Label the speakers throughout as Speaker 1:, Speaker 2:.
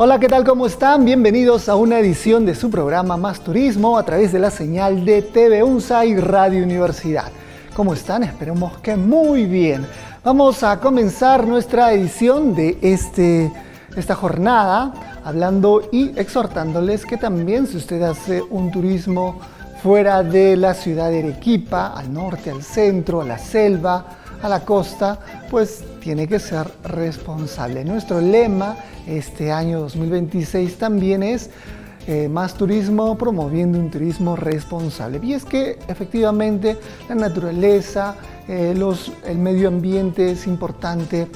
Speaker 1: Hola, ¿qué tal? ¿Cómo están? Bienvenidos a una edición de su programa Más Turismo a través de la señal de TV UNSA y Radio Universidad. ¿Cómo están? Esperemos que muy bien. Vamos a comenzar nuestra edición de esta jornada hablando y exhortándoles que también si usted hace un turismo fuera de la ciudad de Arequipa, al norte, al centro, a la selva, a la costa, pues tiene que ser responsable. Nuestro lema este año 2026 también es Más Turismo, promoviendo un turismo responsable. Y es que efectivamente la naturaleza, el medio ambiente es importante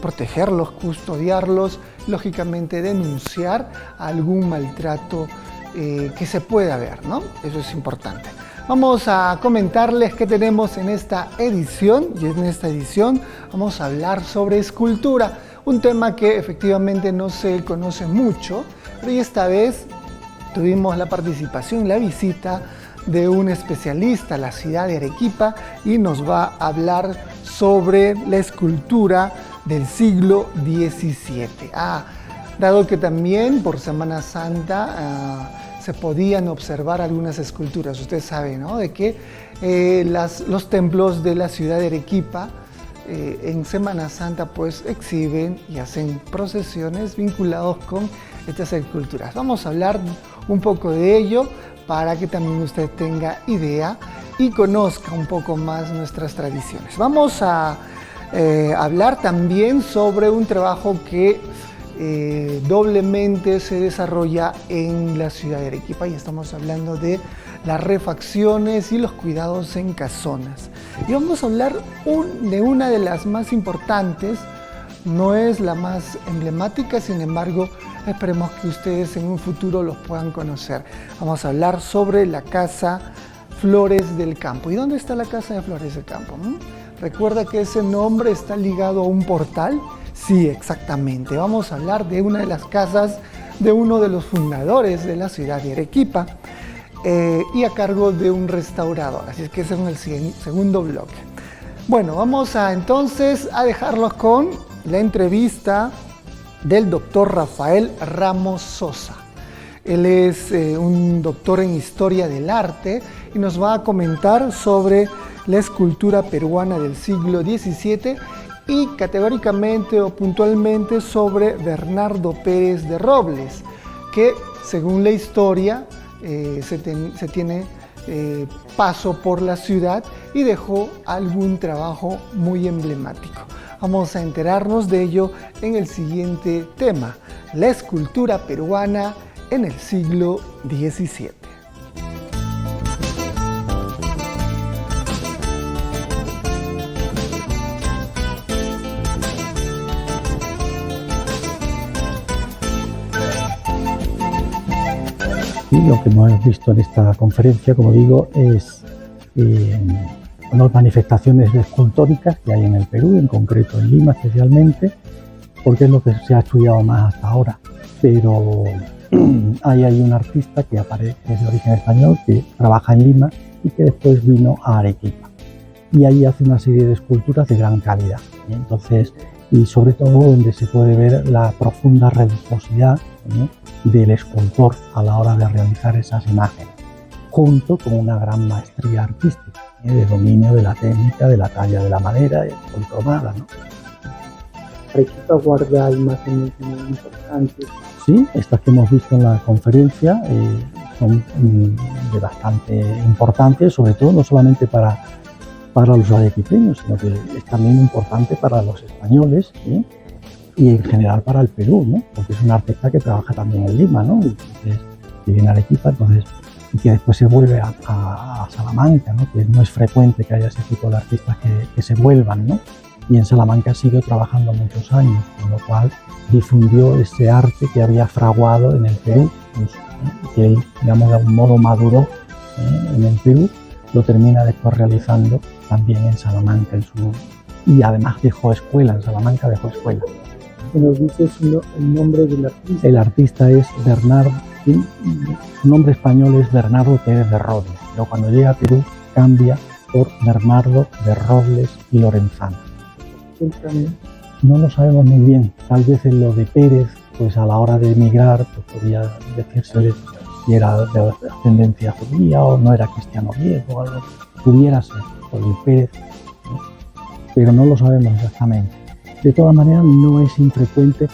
Speaker 1: protegerlos, custodiarlos, lógicamente denunciar algún maltrato que se pueda ver, ¿no? Eso es importante. Vamos a comentarles qué tenemos en esta edición, y en esta edición vamos a hablar sobre escultura, un tema que efectivamente no se conoce mucho, pero esta vez tuvimos la participación, la visita de un especialista a la ciudad de Arequipa y nos va a hablar sobre la escultura del siglo XVII. Dado que también por Semana Santa se podían observar algunas esculturas. Usted sabe, ¿no?, de que los templos de la ciudad de Arequipa en Semana Santa pues exhiben y hacen procesiones vinculados con estas esculturas. Vamos a hablar un poco de ello para que también usted tenga idea y conozca un poco más nuestras tradiciones. Vamos a hablar también sobre un trabajo que doblemente se desarrolla en la ciudad de Arequipa y estamos hablando de las refacciones y los cuidados en casonas. Y vamos a hablar de una de las más importantes, no es la más emblemática, sin embargo, esperemos que ustedes en un futuro los puedan conocer. Vamos a hablar sobre la Casa Flores del Campo. ¿Y dónde está la Casa de Flores del Campo? ¿Recuerda que ese nombre está ligado a un portal? Sí, exactamente. Vamos a hablar de una de las casas de uno de los fundadores de la ciudad de Arequipa y a cargo de un restaurador. Así es que ese es el segundo bloque. Bueno, vamos entonces a dejarlos con la entrevista del doctor Rafael Ramos Sosa. Él es un doctor en Historia del Arte y nos va a comentar sobre la escultura peruana del siglo XVII y categóricamente o puntualmente sobre Bernardo Pérez de Robles, que según la historia se tiene paso por la ciudad y dejó algún trabajo muy emblemático. Vamos a enterarnos de ello en el siguiente tema, la escultura peruana en el siglo XVII.
Speaker 2: Y lo que hemos visto en esta conferencia, como digo, es unas manifestaciones escultóricas que hay en el Perú, en concreto en Lima especialmente, porque es lo que se ha estudiado más hasta ahora. Pero hay un artista que es de origen español, que trabaja en Lima y que después vino a Arequipa. Y ahí hace una serie de esculturas de gran calidad. Entonces, y sobre todo donde se puede ver la profunda religiosidad del escultor a la hora de realizar esas imágenes, junto con una gran maestría artística, de dominio de la técnica, de la talla de la madera, policromada, ¿no?
Speaker 3: Arequipa guarda imágenes muy importantes.
Speaker 2: Sí, estas que hemos visto en la conferencia son de bastante importancia, sobre todo no solamente para los arequipeños, sino que es también importante para los españoles, ¿sí? Y en general para el Perú, ¿no? Porque es un artista que trabaja también en Lima, ¿no? Entonces, vive en Arequipa, entonces, y que después se vuelve a Salamanca, ¿no? Que no es frecuente que haya ese tipo de artistas que se vuelvan, ¿no? Y en Salamanca siguió trabajando muchos años, con lo cual difundió ese arte que había fraguado en el Perú, que él, digamos, de algún modo maduró en el Perú, lo termina después realizando también en Salamanca, y además dejó escuela, en Salamanca dejó escuela.
Speaker 3: ¿Que nos dices el nombre del artista?
Speaker 2: El artista es Bernardo, su nombre español es Bernardo Pérez de Robles, pero cuando llega a Perú cambia por Bernardo de Robles y Lorenzano.
Speaker 3: Cuéntame.
Speaker 2: No lo sabemos muy bien, tal vez en lo de Pérez pues a la hora de emigrar, pues podía decirse si era de ascendencia judía o no era cristiano viejo o algo, pudiera ser, por el Pérez, ¿no? Pero no lo sabemos exactamente. De todas maneras, no es infrecuente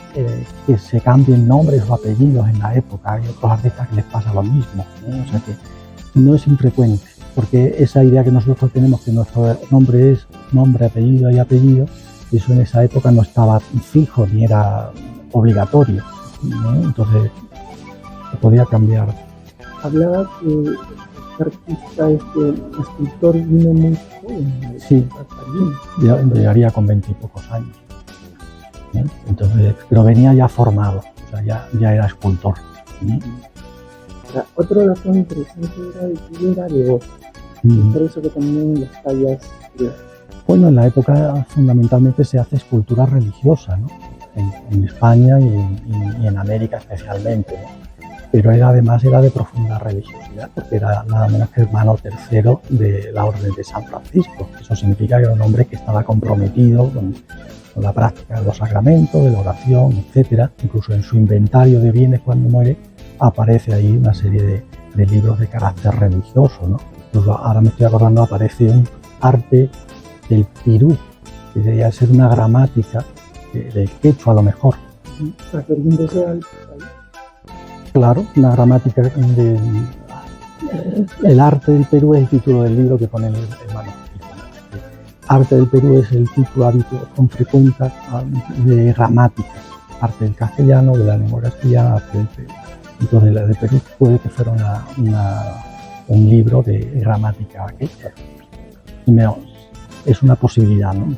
Speaker 2: que se cambien nombres o apellidos en la época. Hay otros artistas que les pasa lo mismo, ¿no? O sea que no es infrecuente, porque esa idea que nosotros tenemos que nuestro nombre es nombre, apellido y apellido, eso en esa época no estaba fijo ni era obligatorio, ¿no? Entonces se podía cambiar.
Speaker 3: Hablaba que este artista, este escultor vino muy joven.
Speaker 2: Sí, llegaría con 20 y pocos años, ¿no? Entonces, pero venía ya formado, o sea, ya era escultor, ¿no?
Speaker 3: Ahora, otro dato interesante era de que él era devoto. Por eso que también las tallas.
Speaker 2: Bueno, en la época fundamentalmente se hace escultura religiosa, ¿no? En España y en América especialmente, ¿no? Pero además era de profunda religiosidad, porque era nada menos que hermano tercero de la Orden de San Francisco. Eso significa que era un hombre que estaba comprometido con la práctica de los sacramentos, de la oración, etcétera. Incluso en su inventario de bienes cuando muere aparece ahí una serie de libros de carácter religioso, ¿no? Incluso ahora me estoy acordando, aparece un arte del pirú, que debería ser una gramática del quechua a lo mejor.
Speaker 3: Refiriéndose al
Speaker 2: Claro, una gramática el arte del Perú es el título del libro que pone el manuscrito. Arte del Perú es el título hábito con frecuencia de gramática. Arte del castellano, de la lengua castellana, arte del Perú. Entonces la de Perú puede que fuera un libro de gramática quechua. Es una posibilidad, ¿no?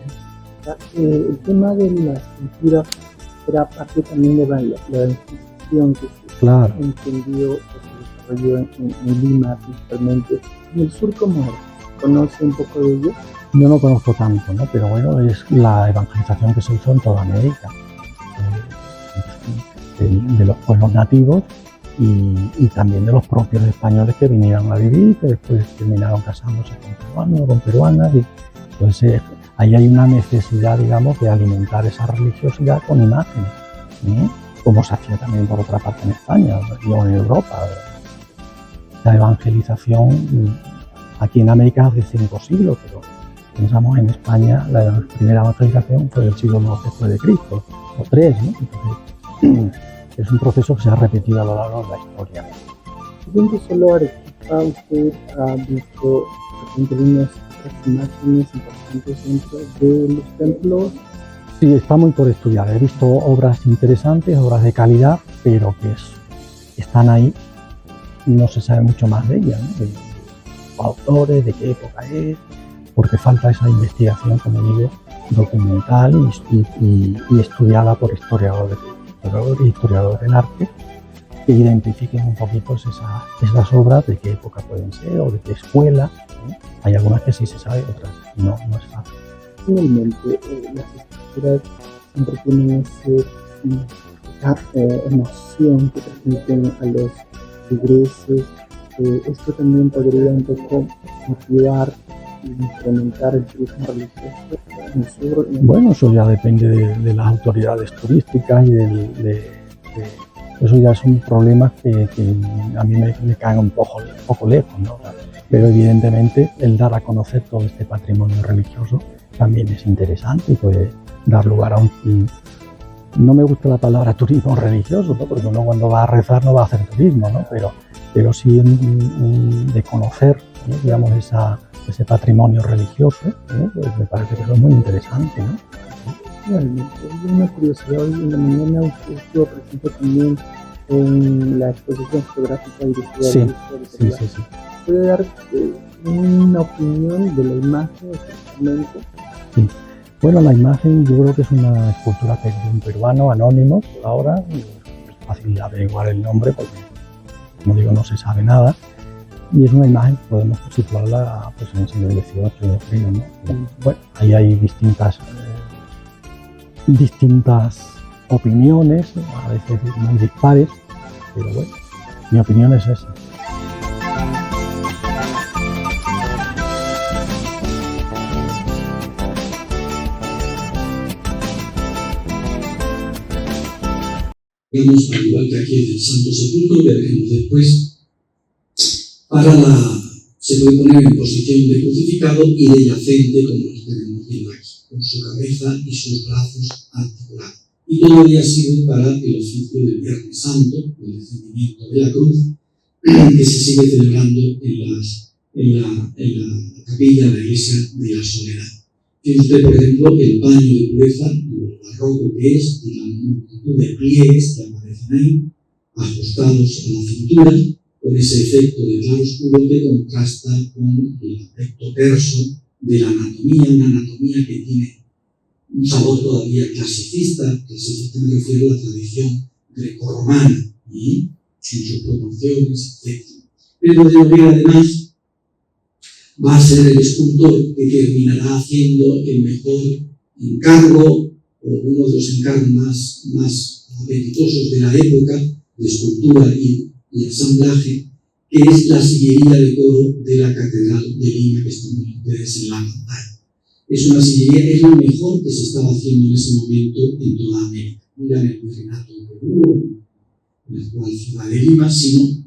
Speaker 3: el tema de la escultura era parte también de la Inquisición que
Speaker 2: Claro.
Speaker 3: se entendió, que se desarrolló en Lima principalmente. ¿En el sur cómo era? ¿Conoce un poco de ello?
Speaker 2: Yo no conozco tanto, ¿no? Pero bueno, es la evangelización que se hizo en toda América, de los pueblos nativos y también de los propios españoles que vinieron a vivir, que después terminaron casándose con peruanos o con peruanas. Y pues ahí hay una necesidad, digamos, de alimentar esa religiosidad con imágenes, ¿no? Como se hacía también por otra parte en España o en Europa. La evangelización aquí en América hace 5 siglos, pero pensamos en España, la primera evangelización fue del siglo II después de Cristo, o 3, ¿no? Entonces, es un proceso que se ha repetido a lo largo de la historia.
Speaker 3: Viendo solo Arequipa, usted ha visto unas imágenes importantes dentro de los templos.
Speaker 2: Sí, está muy por estudiar. He visto obras interesantes, obras de calidad, pero que están ahí, no se sabe mucho más de ellas, ¿no? De autores, de qué época es, porque falta esa investigación, como digo, documental y estudiada por historiadores del arte, que identifiquen un poquito esas obras, de qué época pueden ser o de qué escuela, ¿no? Hay algunas que sí se sabe, otras no es fácil.
Speaker 3: Finalmente, las esculturas siempre tienen esa emoción que transmiten a los feligreses. Esto también podría un poco motivar y incrementar el turismo religioso en el sur.
Speaker 2: Bueno, eso ya depende de las autoridades turísticas y eso ya son problemas que a mí me caen un poco lejos, ¿no? Pero evidentemente el dar a conocer todo este patrimonio religioso también es interesante y puede dar lugar a no me gusta la palabra turismo religioso, ¿no? Porque uno cuando va a rezar no va a hacer turismo, ¿no? Pero sí de conocer, ¿no? Digamos, ese patrimonio religioso, ¿no? Pues me parece que eso es muy interesante, ¿no?
Speaker 3: Realmente, una curiosidad, hoy en la mañana usted estuvo presente también en la exposición fotográfica dirigida
Speaker 2: Sí.
Speaker 3: ¿Puede dar una opinión de la imagen exactamente?
Speaker 2: Sí. Bueno, la imagen yo creo que es una escultura de un peruano anónimo por ahora. Es fácil de averiguar el nombre porque, como digo, no se sabe nada. Y es una imagen que podemos situarla pues, en el siglo XVIII, yo creo, ¿no? Bueno, ahí hay distintas opiniones, a veces muy dispares, pero bueno, mi opinión es esa.
Speaker 4: digamos, al igual que aquí en el Santo Sepulcro, que veremos después, se puede poner en posición de crucificado y de yacente, como lo tenemos viendo aquí, con su cabeza y sus brazos articulados. Y todavía sirve para el oficio del Viernes Santo, el descendimiento de la cruz, que se sigue celebrando en la capilla de la Iglesia de la Soledad. Tiene usted, por ejemplo, el baño de pureza, lo barroco que es, y la multitud de pliegues que aparecen ahí, ajustados a la cintura, con ese efecto de claroscuro que contrasta con el aspecto terso de la anatomía, una anatomía que tiene un sabor todavía clasicista me refiero a la tradición grecorromana, en sus proporciones, etc. Pero de Noguera, además, va a ser el escultor que terminará haciendo el mejor encargo, o uno de los encargos más apetitosos de la época, de escultura y ensamblaje, que es la sillería de coro de la Catedral de Lima, que están ustedes en la pantalla. Es una sillería, es lo mejor que se estaba haciendo en ese momento en toda América, no ya en el virreinato de Perú, en la actual ciudad de Lima, sino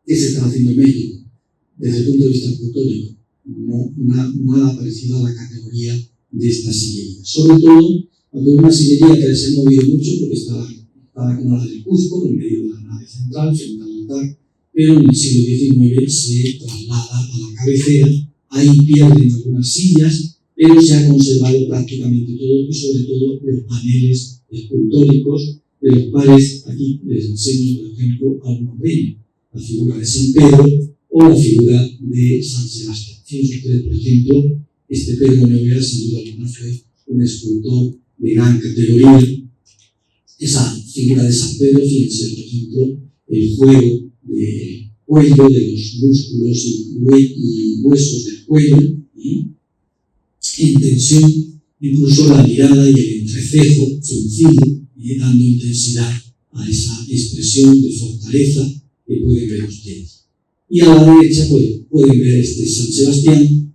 Speaker 4: que se estaba haciendo en México, desde el punto de vista escultórico. No, nada parecido a la categoría de esta sillería. Sobre todo, cuando una sillería que se ha movido mucho, porque estaba como la del Cuzco, en medio de la nave central, frente al altar, pero en el siglo XIX se traslada a la cabecera. Ahí pierden algunas sillas, pero se ha conservado prácticamente todo, y sobre todo los paneles escultóricos, de los cuales aquí les enseño, por ejemplo, a uno de ellos, la figura de San Pedro o la figura de San Sebastián. Fíjense ustedes, por ejemplo, este Pedro Noguera, sin duda alguna, fue un escultor de gran categoría. Esa figura de San Pedro, fíjense, por ejemplo, el juego del cuello, de los músculos y huesos del cuello, en tensión, incluso la mirada y el entrecejo fruncido, dando intensidad a esa expresión de fortaleza que pueden ver ustedes. Y a la derecha pueden ver este San Sebastián,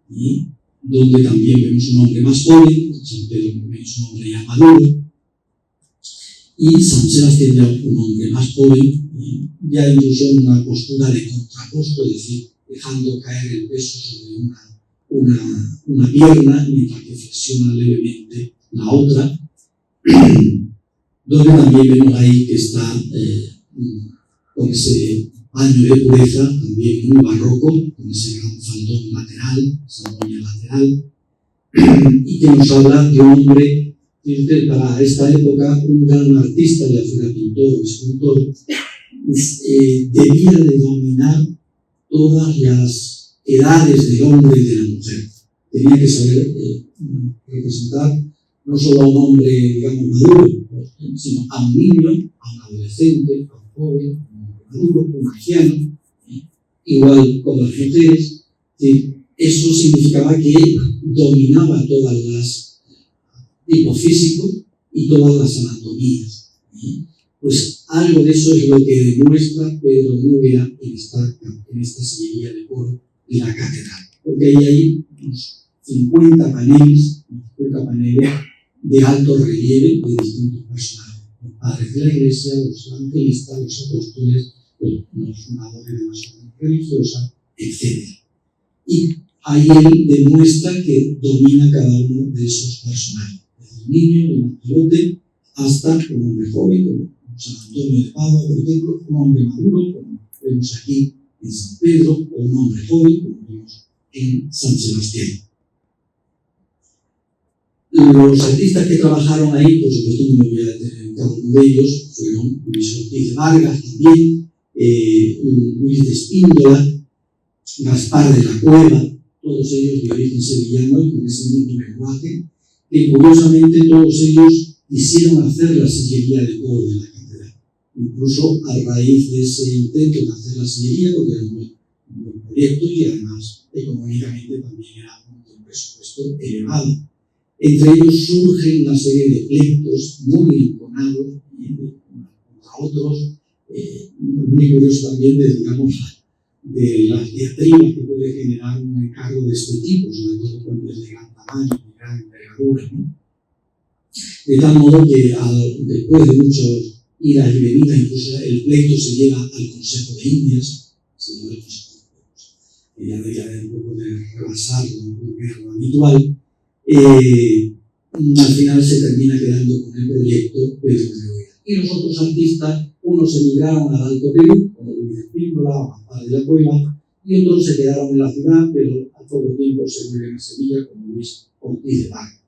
Speaker 4: donde también vemos un hombre más joven, San Pedro vemos un hombre ya maduro, y San Sebastián ya un hombre más joven, ya incluso en una postura de contraposto, es decir, dejando caer el peso sobre una pierna, mientras que flexiona levemente la otra, donde también vemos ahí que está con ese baño de pureza, también muy barroco, con ese gran faldón lateral, esa moña lateral, y que nos habla de un hombre, para esta época, un gran artista, ya fuera pintor o escultor, debía de dominar todas las edades del hombre y de la mujer. Tenía que saber representar no solo a un hombre, digamos, maduro, sino a un niño, a un adolescente, a un joven, a un hombre maduro, a un anciano, igual con las mujeres. Eso significaba que él dominaba todas las tipos físicos y todas las anatomías. Pues algo de eso es lo que demuestra Pedro de Noguera en esta sillería de coro de la catedral. Porque hay unos 50 paneles de alto relieve de distintos personajes. Los padres de la Iglesia, los evangelistas, los apóstoles, los fundadores de la orden religiosa, etc. Y ahí él demuestra que domina cada uno de esos personajes. Desde el niño, el macerote, hasta un hombre joven, como San Antonio de Padua, por ejemplo, un hombre maduro, como vemos aquí en San Pedro, o un hombre joven, como vemos en San Sebastián. Los artistas que trabajaron ahí, por supuesto no me voy a detener en cada uno de ellos, fueron Luis Ortiz de Vargas también, Luis de Espíndola, Gaspar de la Cueva, todos ellos de origen sevillano y con ese mismo lenguaje, que curiosamente todos ellos quisieron hacer la sillería de coro de la catedral. Incluso a raíz de ese intento de hacer la sillería, porque era un buen proyecto y además económicamente también era un presupuesto elevado. Entre ellos surge una serie de pleitos muy enconados contra otros, muy curiosos también de las diatribas que puede generar un encargo de este tipo, sobre todo cuando es de gran tamaño, de gran envergadura, ¿no? De tal modo que después de muchos y la venida, incluso el pleito se lleva al Consejo de Indias, se lleva al Consejo de Indias, que ya debería un poco de rebasar lo que era lo habitual. Al final se termina quedando con el proyecto Pedro de Oira. Y los otros artistas, unos emigraron al Alto Perú, como Luis de Espíndola o Gaspar de la Cueva, y otros se quedaron en la ciudad, pero a poco tiempo se vuelven a Sevilla, como Luis Ortiz de Vaca.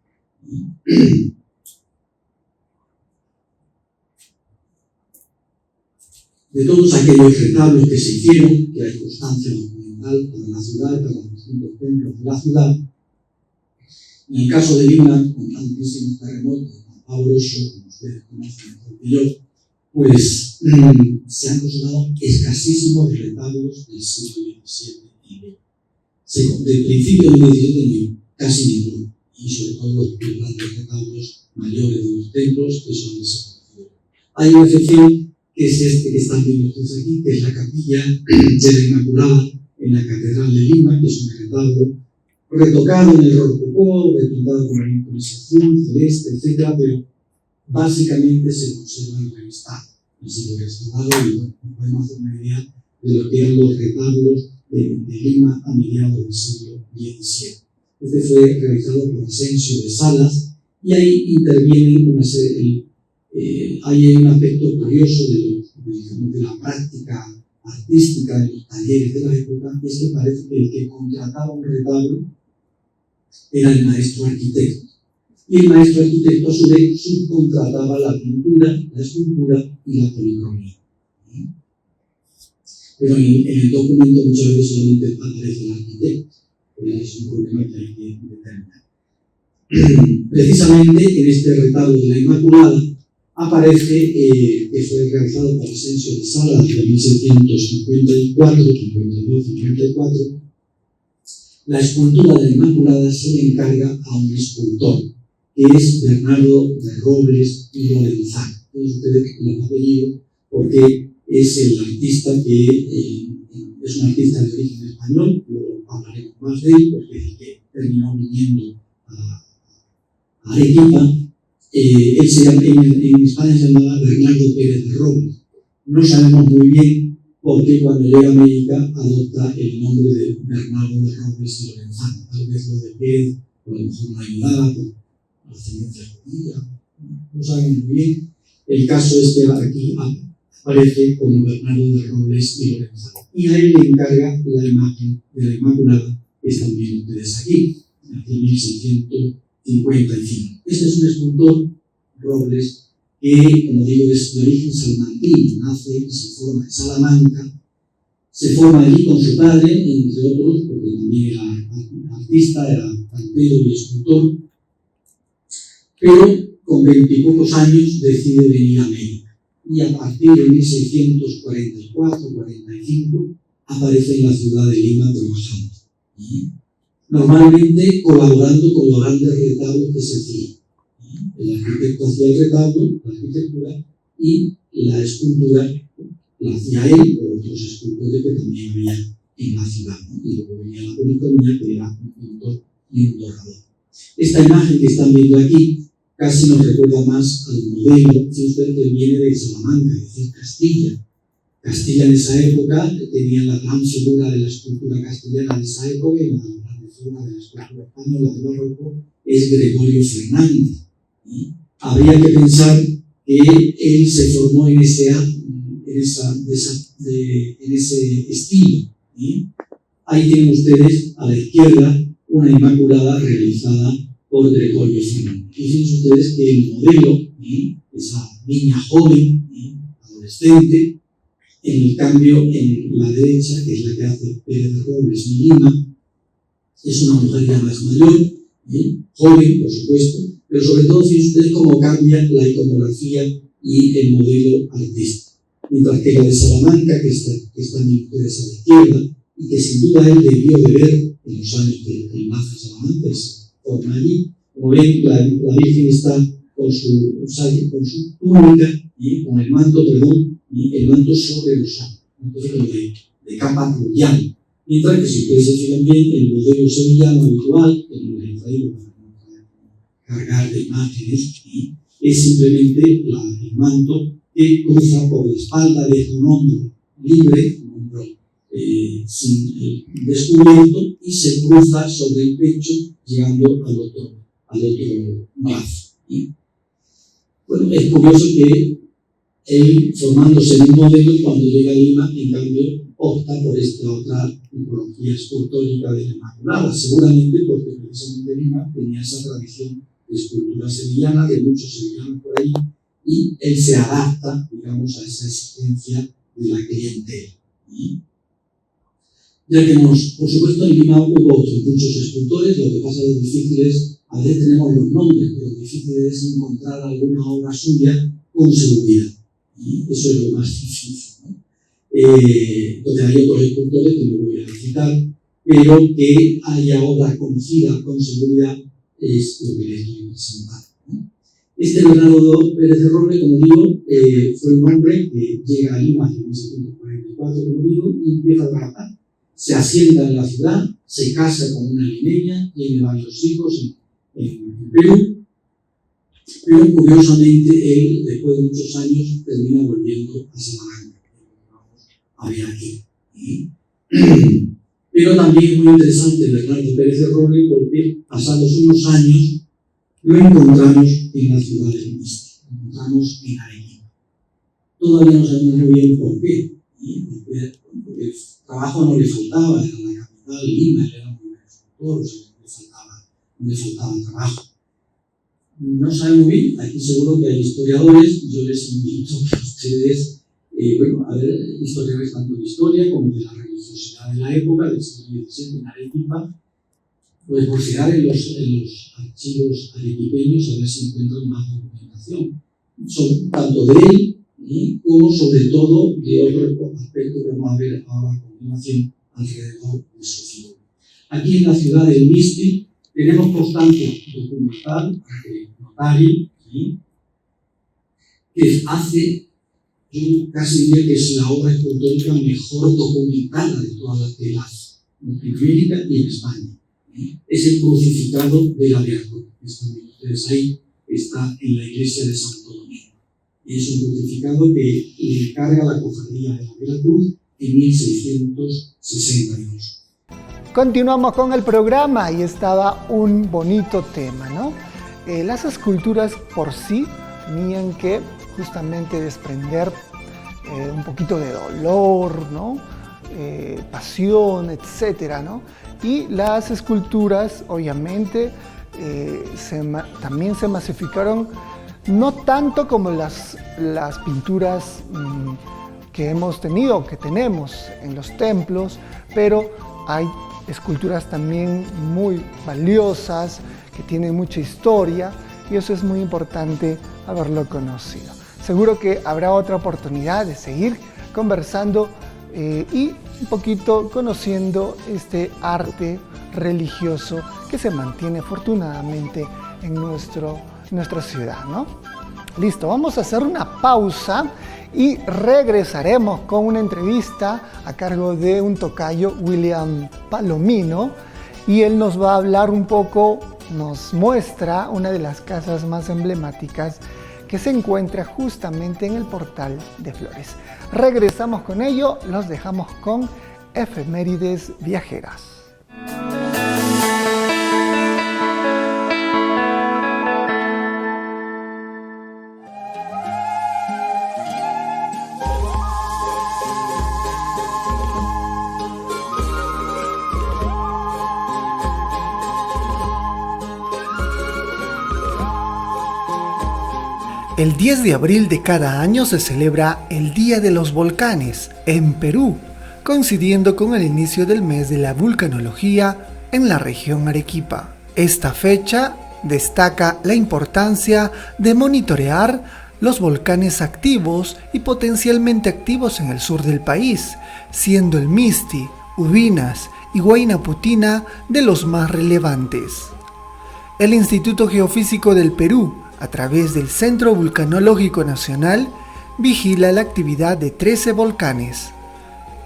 Speaker 4: De todos aquellos retablos que se hicieron, que hay constancia documental para la ciudad, para los distintos templos de la ciudad, en el caso de Lima, con tantísimos terremotos, tan pavorosos, como ustedes conocen mejor que yo, pues se han conservado escasísimos retablos del siglo XVII y XX. Del principio del XVII casi ninguno, y sobre todo los grandes retablos mayores de los templos, que son desaparecidos. Hay una excepción, que es este que están viendo ustedes aquí, que es la capilla de la Inmaculada en la Catedral de Lima, que es un retablo retocado en el rococó, repintado con ese azul, celeste, etc., pero básicamente se conserva en revistado. Así lo restaurado y bueno, podemos hacer una idea de lo que eran los retablos de Lima a mediados del siglo XVII. Este fue realizado por Asensio de Salas y ahí interviene una serie, hay un aspecto curioso de la práctica artística de los talleres de la época, es que parece que el que contrataba un retablo era el maestro arquitecto. Y el maestro arquitecto, a su vez, subcontrataba la pintura, la escultura y la policromía. Pero en el documento muchas veces solamente aparece el arquitecto, porque es un problema que hay que determinar. Precisamente en este retablo de la Inmaculada aparece que fue realizado por Asensio de Salas de 1654, 52, 54. La escultura de la Inmaculada se le encarga a un escultor, que es Bernardo de Robles y Lorenzano. Ustedes lo han apellido porque es el artista que es un artista de origen español, luego hablaremos más de él porque es el que terminó viniendo a Arequipa. Él se llama, en España se llamaba Bernardo Pérez de Robles. No sabemos muy bien por qué cuando llega a América adopta el nombre de Bernardo de Robles y Lorenzano. Tal vez lo de Pérez, por lo mejor no ayudaba, por la ascendencia judía, no sabemos muy bien. El caso es que aquí aparece como Bernardo de Robles y Lorenzano. Y a él le encarga la imagen de la Inmaculada que están viendo ustedes aquí, hacia 1655. Este es un escultor, Robles, que, como digo, es de origen salmantino, nace y se forma en Salamanca, se forma allí con su padre, entre otros, porque también era artista, era cantero y escultor, pero con 20 y pocos años decide venir a América. Y a partir de 1644-45 aparece en la ciudad de Lima trabajando. Normalmente colaborando con los grandes retablos que se hacían. El arquitecto hacía el retablo, la arquitectura, y la escultura la hacía él o otros escultores que también había en la ciudad, ¿no? Y luego venía la policromía, que era un pintor y un dorador. Esta imagen que están viendo aquí casi nos recuerda más al modelo, si usted, que viene de Salamanca, es decir, Castilla. Castilla en esa época tenía la gran figura de la escultura castellana de esa época, y la gran figura de la escultura española de Barroco es Gregorio Fernández. Habría que pensar que él se formó en ese estilo. Ahí tienen ustedes a la izquierda una Inmaculada realizada por Gregorio Fernández. Fíjense ustedes que el modelo, esa niña joven, adolescente, en el cambio en la derecha, que es la que hace Pérez de Robles y Lima, es una mujer ya más mayor, joven, por supuesto, pero sobre todo fíjense ustedes cómo cambia la iconografía y el modelo artístico. Mientras que la de Salamanca, que están ustedes a la izquierda, y que sin duda él debió de ver en los años que él nace en Salamanca, y se forma allí. Como ven, la Virgen está con su túnica, con el manto, el manto sobre los hombros, de capa crucial. Mientras que si ustedes se fijan bien, el modelo sevillano habitual, que no les he traído para cargar de imágenes, es simplemente el manto que cruza por la espalda, deja un hombro libre, un hombro sin descubierto, y se cruza sobre el pecho, llegando al otro brazo. Bueno, es curioso que él, formándose en un modelo, cuando llega a Lima, en cambio, opta por esta otra tipología escultórica de la Inmaculada, seguramente porque precisamente Lima tenía esa tradición de escultura sevillana, de muchos sevillanos por ahí, y él se adapta, digamos, a esa exigencia de la clientela. Ya que por supuesto, en Lima hubo otros muchos escultores, lo que pasa lo difícil es, a veces tenemos los nombres, pero lo difícil es encontrar alguna obra suya con seguridad. Eso es lo más difícil, ¿no? Donde hay otros escultores que no voy a citar, pero que haya obras conocidas con seguridad es lo que les estoy presentando, ¿no? Este Bernardo Pérez de Roble, como digo, fue un hombre que llega a Lima en 1744, como digo, y empieza a trabajar. Se asienta en la ciudad, se casa con una limeña, tiene varios hijos en Perú, pero curiosamente él, después de muchos años, termina volviendo a Salamanca. Vamos a ver aquí. Pero también es muy interesante Bernardo Pérez de Roble, porque pasados unos años lo encontramos en la ciudad del Misti, lo encontramos en Arequipa. Todavía no sabemos muy bien por qué, porque el trabajo no le faltaba, era la capital, Lima, él era muy buen escultor, no le faltaba trabajo. No sabemos bien, aquí seguro que hay historiadores, yo les invito a que ustedes, a ver, historiadores tanto de historia como de la religiosidad de la época, del siglo XVII en Arequipa, pues buscar en los archivos arequipeños a ver si encuentran más documentación, tanto de él como sobre todo de otro aspecto que vamos a ver ahora a continuación alrededor de su figura. Aquí en la ciudad del Misti tenemos constancia documental, notaria, que hace, yo casi diría que es la obra escultórica mejor documentada de todas las que hace, en América y en España. Es el crucificado de la Beato, que están viendo ustedes ahí, está en la iglesia de Santo Domingo. Es un crucificado que le encarga la cofradía de la Veracruz en 1662.
Speaker 1: Continuamos con el programa y estaba un bonito tema, ¿no? Las esculturas por sí tenían que justamente desprender un poquito de dolor, ¿no? Pasión, etcétera, ¿no? Y las esculturas, obviamente, también se masificaron, no tanto como las pinturas que hemos tenido, que tenemos en los templos, pero hay esculturas también muy valiosas, que tienen mucha historia, y eso es muy importante haberlo conocido. Seguro que habrá otra oportunidad de seguir conversando y un poquito conociendo este arte religioso que se mantiene afortunadamente en nuestra ciudad, ¿no? Listo, vamos a hacer una pausa y regresaremos con una entrevista a cargo de un tocayo, William Palomino, y él nos va a hablar un poco, nos muestra una de las casas más emblemáticas que se encuentra justamente en el Portal de Flores. Regresamos con ello, los dejamos con efemérides viajeras. El 10 de abril de cada año se celebra el Día de los Volcanes en Perú, coincidiendo con el inicio del mes de la vulcanología en la región Arequipa. Esta fecha destaca la importancia de monitorear los volcanes activos y potencialmente activos en el sur del país, siendo el Misti, Ubinas y Huayna Putina de los más relevantes. El Instituto Geofísico del Perú, a través del Centro Vulcanológico Nacional, vigila la actividad de 13 volcanes.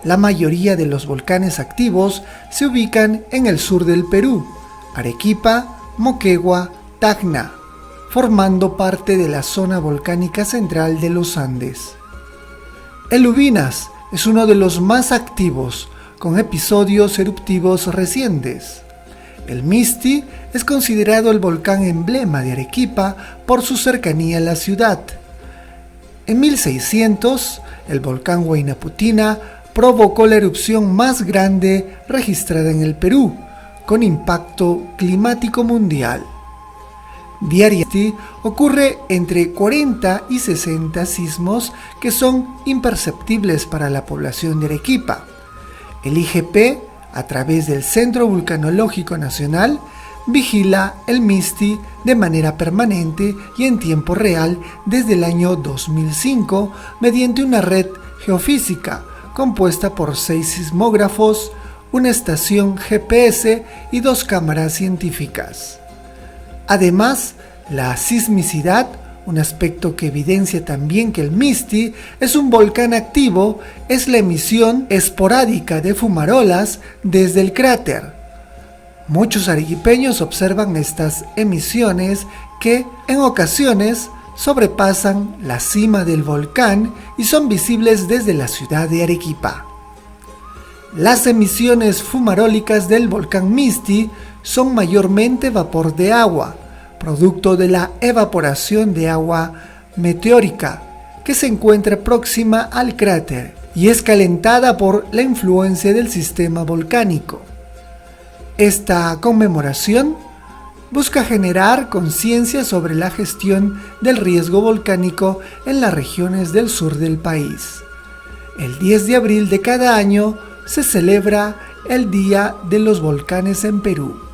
Speaker 1: La mayoría de los volcanes activos se ubican en el sur del Perú: Arequipa, Moquegua, Tacna, formando parte de la zona volcánica central de los Andes. El Ubinas es uno de los más activos, con episodios eruptivos recientes. El Misti es considerado el volcán emblema de Arequipa por su cercanía a la ciudad. En 1600, el volcán Huaynaputina provocó la erupción más grande registrada en el Perú, con impacto climático mundial. Diariamente ocurre entre 40 y 60 sismos que son imperceptibles para la población de Arequipa. El IGP, a través del Centro Vulcanológico Nacional, vigila el Misti de manera permanente y en tiempo real desde el año 2005 mediante una red geofísica compuesta por 6 sismógrafos, una estación GPS y 2 cámaras científicas. Además, la sismicidad, un aspecto que evidencia también que el Misti es un volcán activo, es la emisión esporádica de fumarolas desde el cráter. Muchos arequipeños observan estas emisiones que, en ocasiones, sobrepasan la cima del volcán y son visibles desde la ciudad de Arequipa. Las emisiones fumarólicas del volcán Misti son mayormente vapor de agua, producto de la evaporación de agua meteórica que se encuentra próxima al cráter y es calentada por la influencia del sistema volcánico. Esta conmemoración busca generar conciencia sobre la gestión del riesgo volcánico en las regiones del sur del país. El 10 de abril de cada año se celebra el Día de los Volcanes en Perú.